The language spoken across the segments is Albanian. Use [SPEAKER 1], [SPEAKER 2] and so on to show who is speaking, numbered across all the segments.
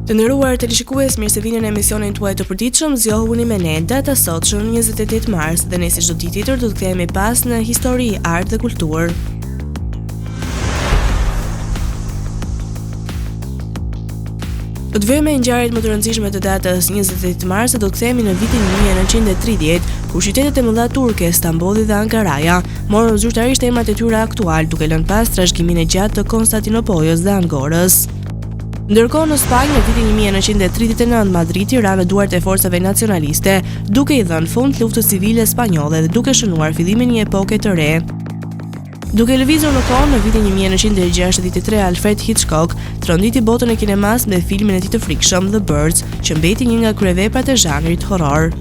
[SPEAKER 1] Të nderuar teleshikues, mirë se vini në emisionin tuaj të përditshëm. Zgjohuni me ne data sotshëm 28 mars dhe ne si çdo ditë tjetër do të kthehemi pas në histori, art dhe kulturë. Do të vëmë ngjarjet më të rëndësishme të datës 28 mars dhe do të kthehemi në vitin 1930, kur qytetet e mëdha turke, Stambolli dhe Ankaraja, morën zyrtarisht emrat e tyre aktual, duke lënë pas trashëgiminë e gjatë të Konstantinopolës dhe Angorës. Ndërkohë në Spanjë në vitin 1939 Madridi ra në duart e forcave nacionaliste, duke i dhënë fund luftës civile spanjolle dhe duke shënuar fillimin një epoke të re. Duke lëvizur në kohë, në vitin 1963 Alfred Hitchcock tronditi botën e kinemas me filmin e tij të frikshëm The Birds, që mbeti një nga kryeveprat e zhanrit horror.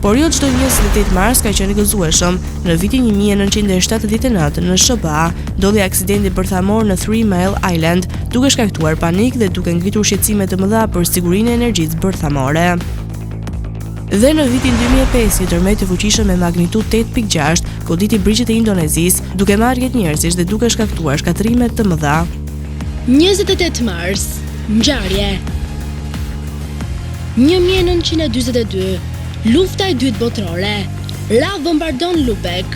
[SPEAKER 1] Por jo çdo 28 mars ka qenë i gëzueshëm. Në vitin 1979 në SBA ndodhi aksidenti bërthamor në 3 Mile Island, duke shkaktuar panik dhe duke ngritur shqetësime të mëdha për sigurinë e energjisë bërthamore. Dhe në vitin 2005 një tërmet i fuqishëm me magnitudë 8.6 goditi brigjet e Indonezisë, duke marrë jetë njerëzish dhe duke shkaktuar shkatrime të mëdha.
[SPEAKER 2] 28 mars, ngjarje. 1942 Lufta e dytë botërore. Ra bombardon Lübeck.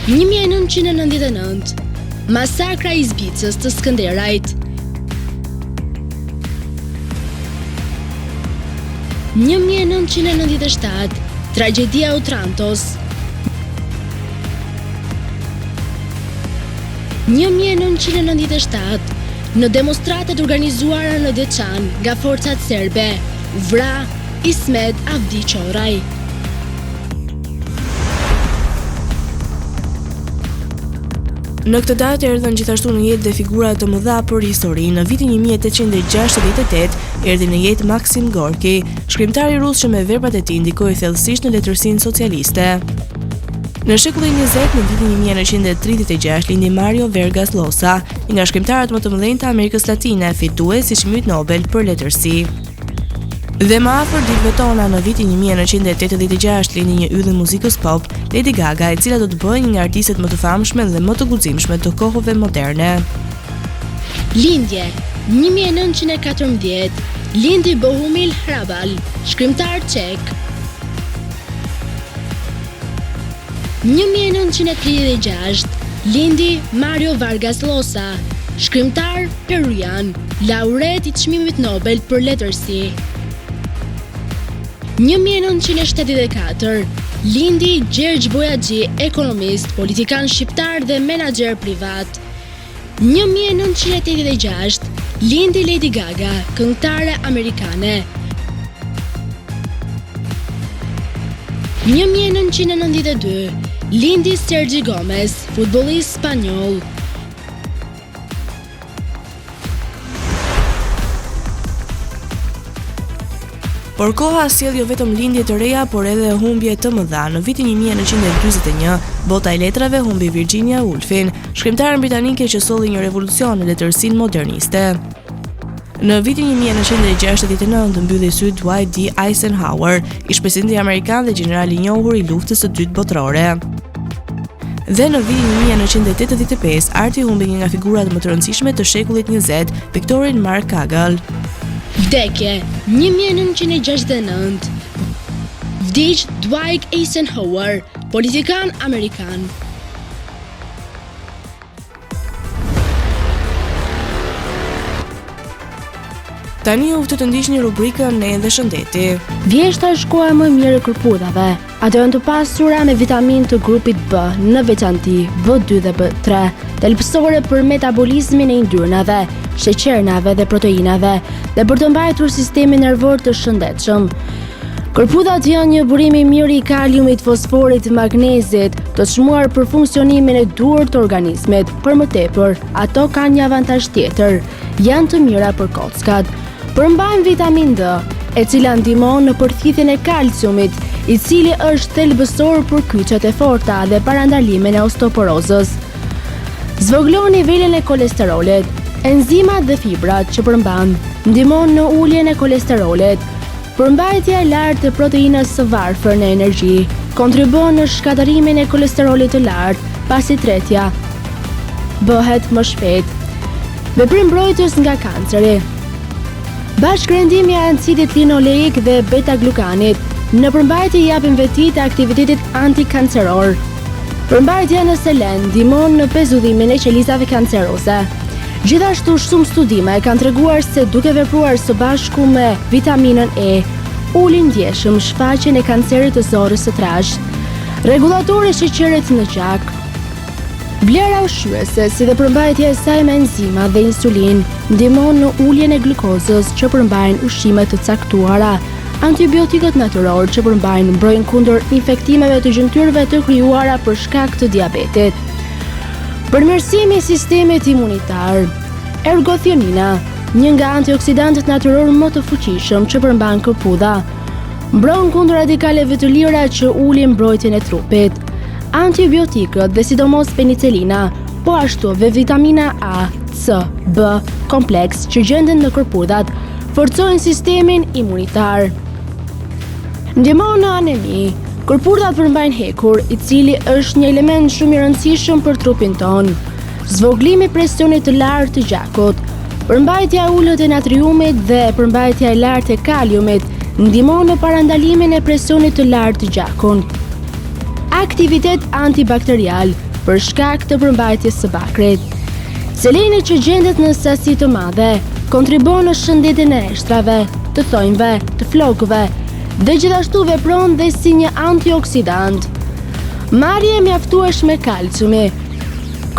[SPEAKER 2] 1999 Masakra e Izbicës të Skënderajt. 1997 Tragjedia e Otrantos. 1997 Në demonstratat organizuara në Deçan nga forcat serbe, vra Ismet Avdi Qoraj.
[SPEAKER 1] Në këtë datë erdhën gjithashtu në jetë dhe figura të mëdha për histori. Në vitin 1868 erdhi në jetë Maksim Gorki, shkrimtari rus që me veprat e tij ndikoi thellësisht në letërsinë socialiste. Në shekullin 20, në vitin 1936 lindi Mario Vargas Llosa, një nga shkrimtarët më të mëdhenj të Amerikës Latine, fitues i çmimit Nobel për letërsi. Dhe më afër ditëve tona, në vitin 1986 lindi një yll i muzikës pop, Lady Gaga, e cila do të bëjë një nga artistet më të famshme dhe më të guximshme të kohëve moderne.
[SPEAKER 2] Lindje 1914 lindi Bohumil Hrabal, shkrimtar çek. 1936 lindi Mario Vargas Llosa, shkrimtar peruan, laureat i çmimit Nobel për letërsi. 1974 lindi Gjergj Bojaxhi, ekonomist, politikan shqiptar dhe menaxher privat. 1986 lindi Lady Gaga, këngëtare amerikane. 1992 lindi Sergio Gomez, futbollist spanjoll.
[SPEAKER 1] Por koha sjell jo vetëm lindje të reja, por edhe humbje të mëdha. Në vitin 1941, bota e letrave humbi Virginia Woolfin, shkrimtaren britanike që solli një revolucion në letërsinë moderniste. Në vitin 1969 mbylli sy Dwight D. Eisenhower, ish presidenti amerikan dhe gjenerali i njohur i luftës së dytë botërore. Dhe në vitin 1985 arti humbi një nga figurat më të rëndësishme të shekullit 20, piktorin Mark Chagall.
[SPEAKER 2] Vdekje 1969 vdiq Dwight Eisenhower, politikan amerikan.
[SPEAKER 1] Tani u të ndiqni rubrikën Ne dhe Shëndeti.
[SPEAKER 3] Vjeshta është koha më mirë e kërpudhave. Ato janë të pasura me vitaminë të grupit B, në veçanti B2 dhe B3, thelbësore për metabolizmin e yndyrnave, sheqernave dhe proteinave, dhe për të mbajtur sistemin nervor të shëndetshëm. Kërpudhat janë një burim i mirë i kaliumit, fosforit, magnezit, të çmuar për funksionimin e duhur të organizmit. Për më tepër, ato kanë një avantazh tjetër, janë të mira për kockat. Përmbajnë vitamin D, e cila ndihmon në përthithjen e kalciumit, i cili është thelbësor për kyçet e forta dhe parandalimin e osteoporozës. Zvogëlon nivelin e kolesterolit. Enzimat dhe fibrat që përmban ndihmon në uljen e kolesterolit. Përmbajtja e lartë e proteinës së varfër në energji kontribuon në shkatërimin e kolesterolit të lartë, pasi tretja bëhet më shpejt. Veprim mbrojtës nga kanceri. Bashkërendimi i acidit linoleik dhe beta-glukanit në përmbajtje japin veti të aktivitetit antikanceror. Përmbajtja në selen ndihmon në pezullimin e qelizave kanceroze. Gjithashtu shumë studime kanë treguar se duke vepruar së bashku me vitaminën E, ulin ndjeshëm shfaqjen e kancerit të zorës së trashët. Rregullatori i sheqerit në gjak. Vlera ushqyese si dhe përmbajtja e saj me enzima dhe insulin ndihmon në uljen e glukozës që përmbajnë ushqimet të caktuara. Antibiotikët natyror që përmbajnë mbrojnë kundër infektimeve të gjymtyrëve të krijuara për shkak të diabetit. Përmirësimi i sistemit imunitar. Ergothionina, një nga antioksidantët natyror më të fuqishëm që përmban këpuda, mbron kundër radikaleve të lira që ulin mbrojtjen e trupit. Antibiotikët dhe sidomos penicilina, po ashtu dhe vitamina A, C, B, kompleks që gjenden në kërpudat, forcojnë sistemin imunitar. Ndihmon në anemi. Kërpurdat përmbajnë hekur, i cili është një element shumë i rëndësishëm për trupin ton. Zvoglimi i presionit të lartë të gjakut. Përmbajtja e ulët e natriumit dhe përmbajtja e lartë e kaliumit ndihmon në parandalimin e presionit të lartë të gjakut. Aktivitet antibakterial për shkak të përmbajtjes së bakrit. Seleni që gjendet në sasi të madhe kontribon në shëndetin e eshtrave, të thonjve, të flokëve, dhe gjithashtu vepron dhe si një antioksidant. Marrja e mjaftueshme e kalciumi.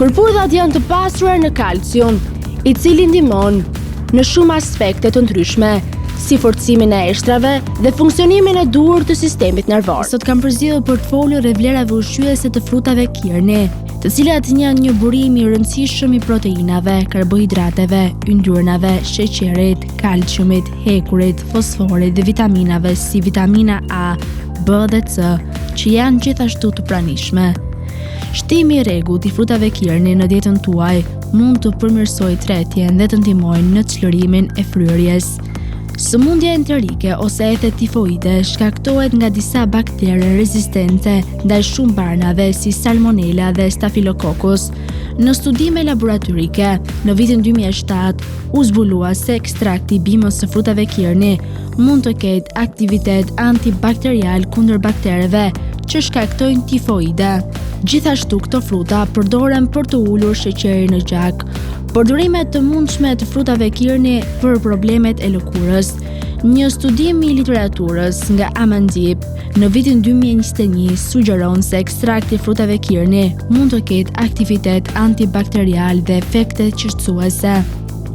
[SPEAKER 3] Kërpudhat janë të pasura në kalcium, i cili ndihmon në shumë aspekte të ndryshme, si forcimin e eshtrave dhe funksionimin e duhur të sistemit nervor. Sot kam përzgjedhur portfolio e vlerave ushqyese të frutave kirni, të cilat janë një burim i rëndësishëm i proteinave, karbohidrateve, yndyrnave, sheqerit, kalciumit, hekurit, fosforit dhe vitaminave si vitamina A, B dhe C, që janë gjithashtu të pranishme. Shtimi i rregullt i frutave kirni në dietën tuaj mund të përmirësojë tretjen dhe të ndihmojnë në çlirimin e fryrjes. Sëmundja enterike ose ethe tifoide shkaktohet nga disa baktere rezistente ndaj shumë barnave si salmonella dhe staphylococcus. Në studime laboratorike, në vitin 2007, u zbulua se ekstrakti i bimës së frutave kirni mund të ketë aktivitet antibakterial kundër baktereve që shkaktojnë tifoide. Gjithashtu këto fruta përdoren për të ulur sheqerin në gjak. Përdorimet të mundshme të frutave kirni për problemet e lëkurës. Një studim i literaturës nga Amandip në vitin 2021 sugjeron se ekstrakti i frutave kirni mund të ketë aktivitet antibakterial dhe efekte qetësuese.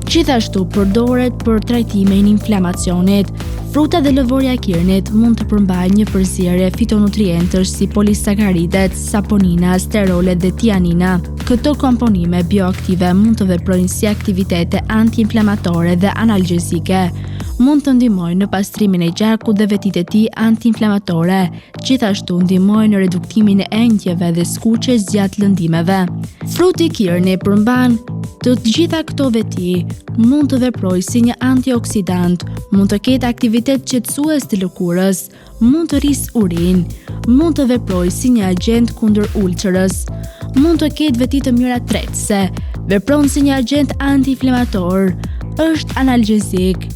[SPEAKER 3] Gjithashtu përdoret për trajtimin e inflamacionit. Fruta dhe lëvorja e kirnit mund të përmbajnë një përzierje fitonutrientësh si polisakaridet, saponina, sterolet dhe tianina. Këto komponime bioaktive mund të veprojnë si aktivitete antiinflamatore dhe analgjezike. Mund të ndihmojnë në pastrimin e gjakut dhe vetitë e tij antiinflamatore. Gjithashtu ndihmojnë në reduktimin e engjëve dhe skuqjes gjatë lëndimeve. Fruti kirni përmban të gjitha këto veti, mund të veprojë si një antioksidant, mund të ketë aktivitet qetësues të lëkurës, mund të rrisë urinë, mund të veprojë si një agent kundër ulcerës, mund të ketë veti të mira tretëse, vepron si një agent antiinflamator, është analgjezik,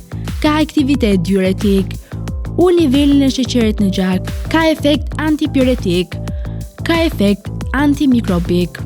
[SPEAKER 3] ka aktivitet diuretik, ul nivelin e sheqerit në gjak, ka efekt antipiretik, ka efekt antimikrobik.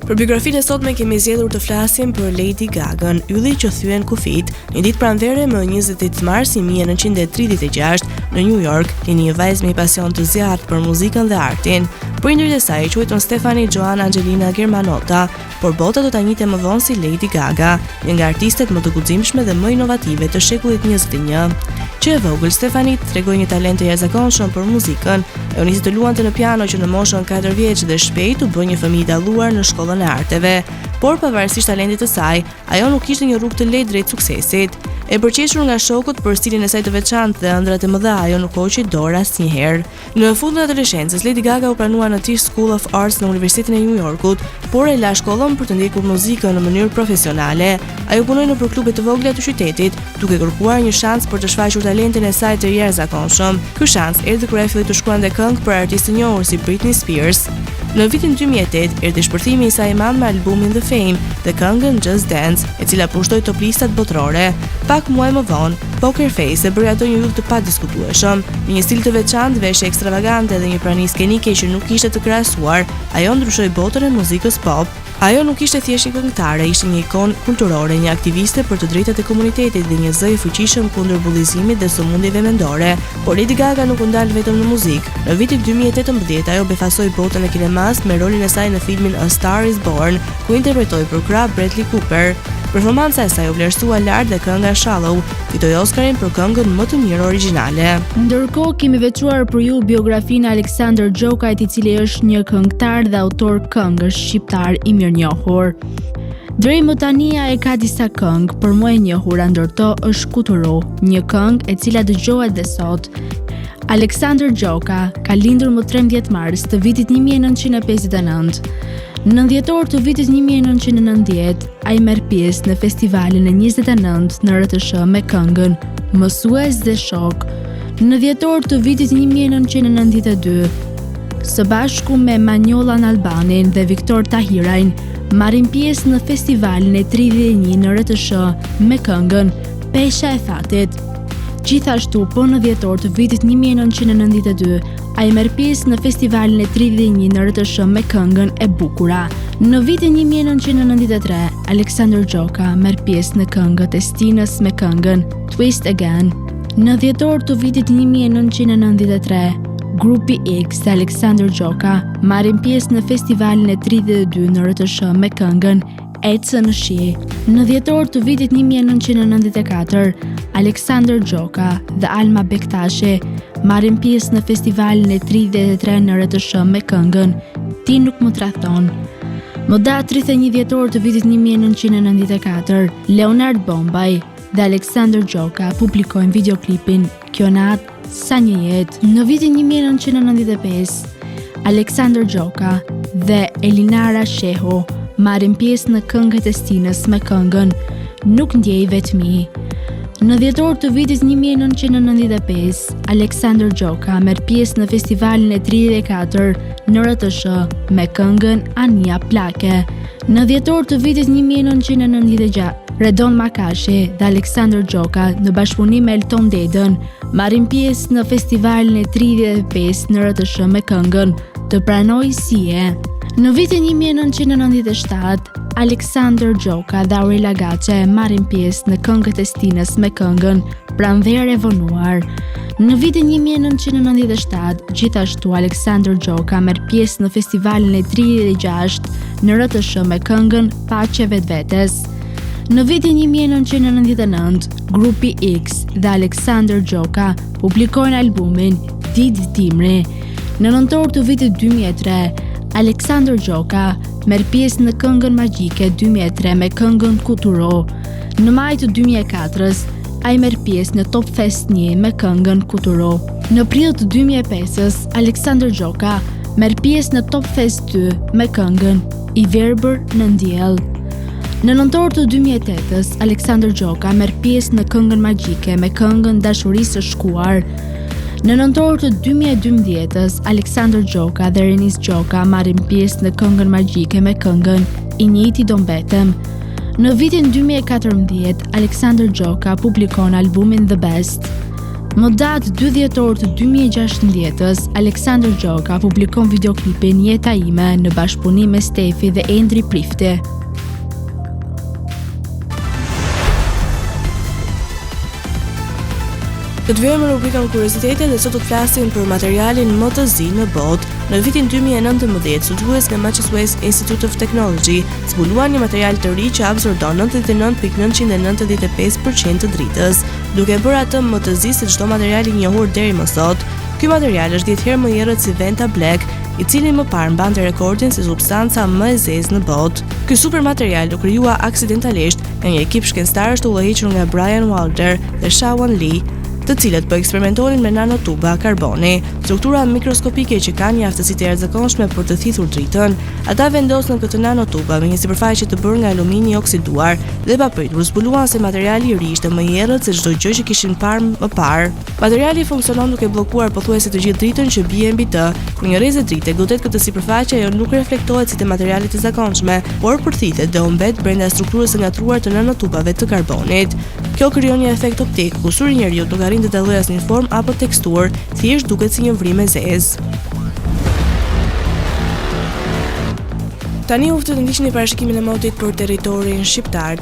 [SPEAKER 1] Për biografinë e sotme kemi zgjedhur të flasim për Lady Gagën, ylli që thyen kufit. Një ditë pranvere më 28 mars 1936 në New York, lini një vajzë me pasion të zjarrt për muzikën dhe artin. Prindërit e saj quajtën Stefani Joan Angelina Germanotta, por bota do ta njihte më vonë si Lady Gaga, një nga artistet më të guximshme dhe më inovative të shekullit 21. Që e vogël, Stefani tregoi një talent të jashtëzakonshëm për muzikën. E nisi të luante në piano që në moshën 4 vjeç dhe shpejt u bë një fëmijë i dalluar në shkollën e arteve. Por pavarësisht talentit të saj, ajo nuk kishte një rrugë të lehtë drejt suksesit. E përqeshur nga shokut për stilin e saj të veçantë dhe ëndrat e mëdha, ajo nuk hoqi dorë asnjëherë. Në fundin e adoleshencës, Lady Gaga u pranua në Tisch School of Arts në Universitetin e New Yorkut, por e la shkollën për të ndjekur muzikën në mënyrë profesionale. Ajo punoi nëpër klube të vogla të qytetit, duke kërkuar një shans për të shfaqur talentin e saj të jashtëzakonshëm. Ky shans erdhi kur ajo filloi të shkruante këngë për artistë të njohur si Britney Spears. Në vitin 2008 erdhi shpërthimi i saj i madh me albumin The Fame dhe këngën Just Dance, e cila pushtoi top listat botërore. Pak muaj më vonë, Poker Face e bëri ato një yll të padiskutueshëm, me një stil të veçantë, veshje ekstravagante dhe një prani skenike që nuk ishte të krahasuar. Ajo ndryshoi botën e muzikës pop. Ajo nuk ishte thjesht një këngëtare, ishte një ikonë kulturore, një aktiviste për të drejtat e komunitetit dhe një zë i fuqishëm kundër bullizimit dhe sëmundjeve mendore. Por Lady Gaga nuk u ndal vetëm në muzikë. Në vitin 2018 ajo befasoi botën e kinemas me rolin e saj në filmin A Star Is Born, ku interpretoi për krah Bradley Cooper. Performanca e saj u vlerësua lart dhe kënga Shallow fitoi Oscarin për këngën më të mirë origjinale.
[SPEAKER 3] Ndërkohë kemi veçuar për ju biografinë e Alexander Gjokajt, i cili është një këngëtar dhe autor këngësh shqiptar i mirënjohur. Deri më tani ai ka disa këngë për më e njohura, ndërto është Kuturo, një këngë e cila dëgjohet dhe sot. Alexander Gjoka ka lindur më 13 mars të vitit 1959. Në dhjetor të vitit 1990, ai merr pjesë në festivalin e 29 në RTS me këngën Mësues dhe Shok. Në dhjetor të vitit 1992, së bashku me Manjolan Albanin dhe Viktor Tahirajn, marrin pjesë në festivalin e 31 në RTS me këngën Pesha e Fatit. Gjithashtu, po në dhjetor të vitit 1992, ai merr pjesë në festivalin e 31 në RTS me këngën E Bukura. Në vitin 1993, Alexander Gjoka merr pjesë në këngët e Stinës me këngën Twist Again. Në dhjetor të vitit 1993, grupi X dhe Alexander Gjoka marrin pjesë në festivalin e 32 në RTS me këngën Ecë në shi. Në dhjetor të vitit 1994, Alexander Gjoka dhe Alma Bektashi marrin pjesë në festivalin e 33 në RTS me këngën Ti nuk më tradhton. Më datë 31 dhjetor të vitit 1994, Leonard Bombay dhe Alexander Gjoka publikojnë videoklipin Kjo natë sa një jetë. Në vitin 1995, Alexander Gjoka dhe Elinara Shehu marrin pjesë në këngët e Stinës me këngën Nuk ndjej vetmi. Në dhjetor të vitit 1995, Alexander Gjoka merr pjesë në festivalin e 34 në RTS me këngën Ania Plake. Në dhjetor të vitit 1996, Redon Makashi dhe Alexander Gjoka në bashkëpunim me Elton Dedën marrin pjesë në festivalin e 35 në RTS me këngën Të pranoj si e. Në vitin 1997, Alexander Gjoka dhe Aurela Gace marrin pjesë në këngët e Stinës me këngën Pranverë e vonuar. Në vitin 1997, gjithashtu Alexander Gjoka merr pjesë në festivalin e 36 në RTS me këngën Paqe vetvetes. Në vitin 1999, grupi X dhe Alexander Gjoka publikojnë albumin Ditë Dimri. Në nëntor të vitit 2003, Alexander Gjoka merr pjesë në këngën magjike 2003 me këngën Kuturo. Në maj të 2004, ai merr pjesë në Top Fest 1 me këngën Kuturo. Në prill të 2005, Alexander Gjoka merr pjesë në Top Fest 2 me këngën I verbër në ndjell. Në nëntor të 2008, Alexander Gjoka merr pjesë në këngën magjike me këngën Dashurisë së shkuar. Në nëntor të 2012, Alexander Gjoka dhe Renis Gjoka marrin pjesë në këngën magjike me këngën I njëjti do mbetem. Në vitin 2014, Alexander Gjoka publikon albumin The Best. Më datë 2 dhjetor të 2016, Alexander Gjoka publikon videoklipin Jeta ime në bashkëpunim me Stefi dhe Endri Prifti.
[SPEAKER 1] Të vjerë në rubrikën Kuriozitete dhe sot të flasim për materialin më të zi në botë. Në vitin 2019, studjues nga Massachusetts Institute of Technology zbuluan një material të ri që absorbon 99.995% të dritës, duke bërë atë më të zi se çdo material I njohur deri më sot. Ky material është 10 herë më i errët si Venta Black, i cili më parë mbante rekordin si substanca më e zezë në botë. Ky supermaterial u krijua aksidentalisht nga një ekip shkencëtarësh të udhëhequr nga Brian Walter dhe Shawan Lee, të cilët po eksperimentonin me nanotuba karboni, struktura mikroskopike që kanë një aftësi të jashtëzakonshme për të thithur dritën. Ata vendosën këtë nanotuba me një sipërfaqe të bërë nga alumini oksiduar dhe pa pritur zbuluan se materiali i ri ishte më i errët se çdo gjë që kishin parë më parë. Materiali funksionon duke bllokuar pothuajse të gjithë dritën që bie mbi të. Kur një rrezë drite godet këtë sipërfaqe, ajo nuk reflektohet si te materialet e zakonshme, por përthithet dhe humbet brenda strukturës së ngatruar të nanotubave të karbonit. Kjo krijon një efekt optik ku syri i njeriut nuk arrin të dallojë asnjë formë apo teksturë, thjesht duket si një vrim e zezë. Tani uftë të ndiqni parashikimin e motit për territorin shqiptar.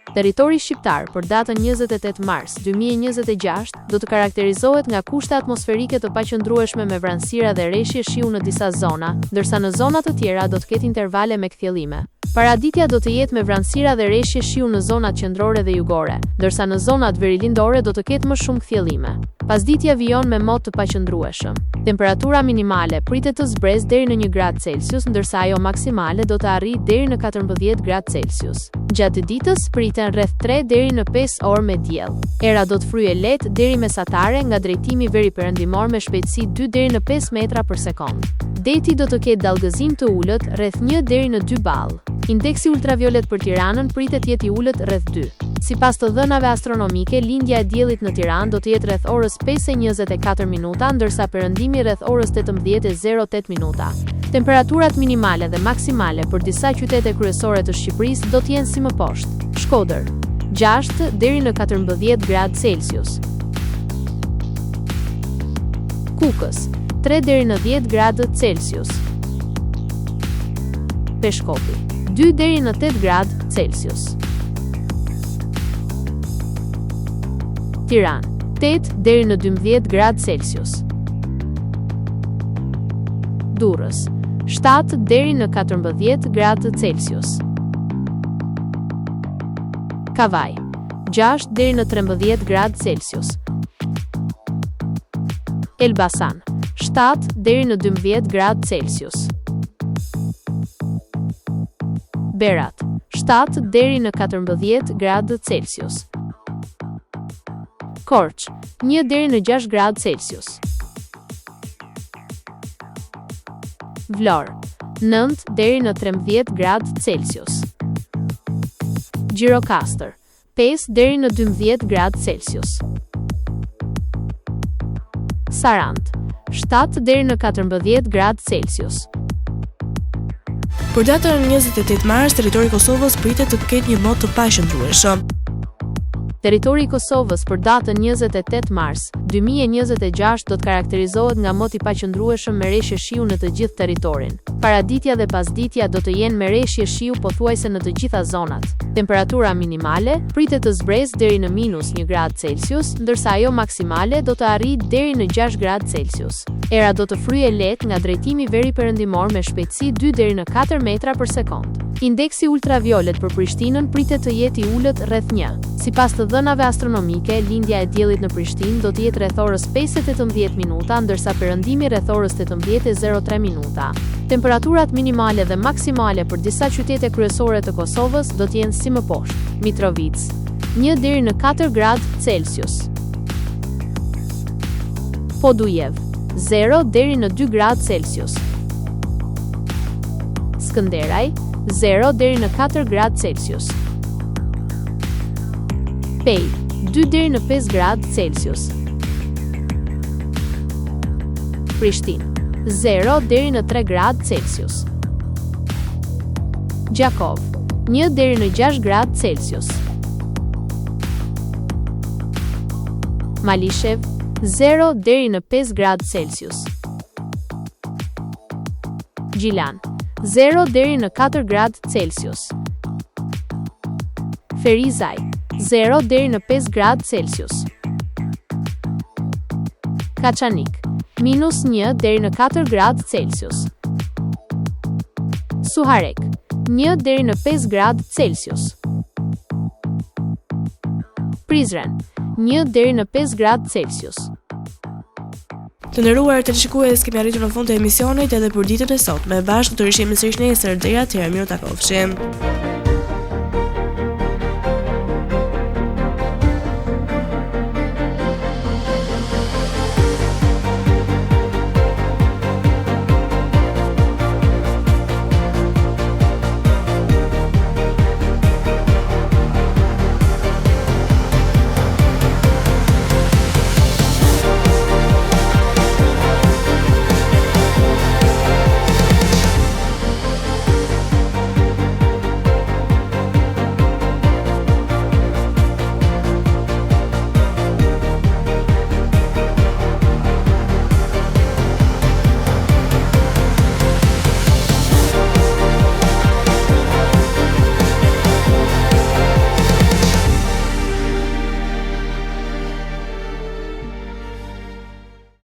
[SPEAKER 4] Territori shqiptar për datën 28 mars 2026 do të karakterizohet nga kushte atmosferike të paqëndrueshme me vranësira dhe rreshje shiu në disa zona, ndërsa në zona të tjera do të ketë intervale me kthjellime. Paraditja do të jetë me vranësira dhe rreshje shiu në zonat qendrore dhe jugore, ndërsa në zonat verilindore do të ketë më shumë kthjellime. Pasditja vijon me mot të paqëndrueshëm. Temperatura minimale pritet të zbresë deri në 1 gradë Celsius, ndërsa ajo maksimale do të arrijë deri në 14 gradë Celsius. Gjatë ditës priten rreth 3 deri në 5 orë me diell. Era do të fryejë lehtë deri mesatare nga drejtimi veriperëndimor me shpejtësi 2 deri në 5 metra për sekond. Deti do të ketë dallgëzim të ulët rreth 1 deri në 2 ball. Indeksi ultraviolet për Tiranën pritet jetë i ulët rreth 2. Sipas të dhënave astronomike, lindja e diellit në Tiranë do të jetë rreth orës 5:24 minuta, ndërsa perëndimi rreth orës 18:08 minuta. Temperaturat minimale dhe maksimale për disa qytete kryesore të Shqipërisë do të jenë si më poshtë: Shkodër 6 deri në 14 gradë Celsius, Kukës 3 deri në 10 gradë Celsius, Peshkopi 2 deri në 8 gradë Celsius, Tiranë 8 deri në 12 gradë Celsius, Durrës 7 deri në 14 gradë Celsius, Kavaj 6 deri në 13 gradë Celsius, Elbasan 7 deri në 12 gradë Celsius, Berat 7 deri në 14 gradë Celsius, Korç 1 deri në 6 gradë Celsius, Vlorë 9 deri në 13 gradë Celsius, Gjirokastër 5 deri në 12 gradë Celsius, Sarandë 7 deri në 14 gradë Celsius.
[SPEAKER 1] Për datën 28 mars, territori i Kosovës pritet të ketë një mot të paqëndrueshëm.
[SPEAKER 4] Territori i Kosovës për datën 28 mars 2026 do të karakterizohet nga mot i paqëndrueshëm me rreshje shiu në të gjithë territorin. Paraditja dhe pasditja do të jenë me rreshje shiu pothuajse në të gjitha zonat. Temperatura minimale pritet të zbresë deri në -1 gradë Celsius, ndërsa ajo maksimale do të arrijë deri në 6 gradë Celsius. Era do të fryejë lehtë nga drejtimi veriperëndimor me shpejtësi 2 deri në 4 metra për sekond. Indeksi ultraviolet për Prishtinën pritet të jetë i ulët rreth 1. Sipas të dhënave astronomike, lindja e diellit në Prishtinë do të jetë rreth orës 5:18 minuta, ndërsa perëndimi rreth orës 18:03 minuta. Temperaturat minimale dhe maksimale për disa qytete kryesore të Kosovës do të jenë si më poshtë: Mitrovica 1 deri në 4 gradë Celsius, Podujev 0 deri në 2 gradë Celsius, Skënderaj 0 deri në 4 gradë Celsius, Pej 2 deri në 5 gradë Celsius, Prishtinë 0 deri në 3 gradë Celsius, Gjakov 1 deri në 6 gradë Celsius, Malishev 0 deri në 5 gradë Celsius, Gjilan 0 deri në 4 gradë Celsius, Ferizaj 0 deri në 5 gradë Celsius, Kaçanik -1 deri në 4 gradë Celsius, Suharek 1 deri në 5 gradë Celsius, Prizren 1 deri në 5 gradë Celsius.
[SPEAKER 1] Të nderuar teleshikues, kemi arritur në fund të emisionit edhe për ditën e sotme. Bashkë do të rishim sërish nesër. Deri atëherë, mirë takofshim.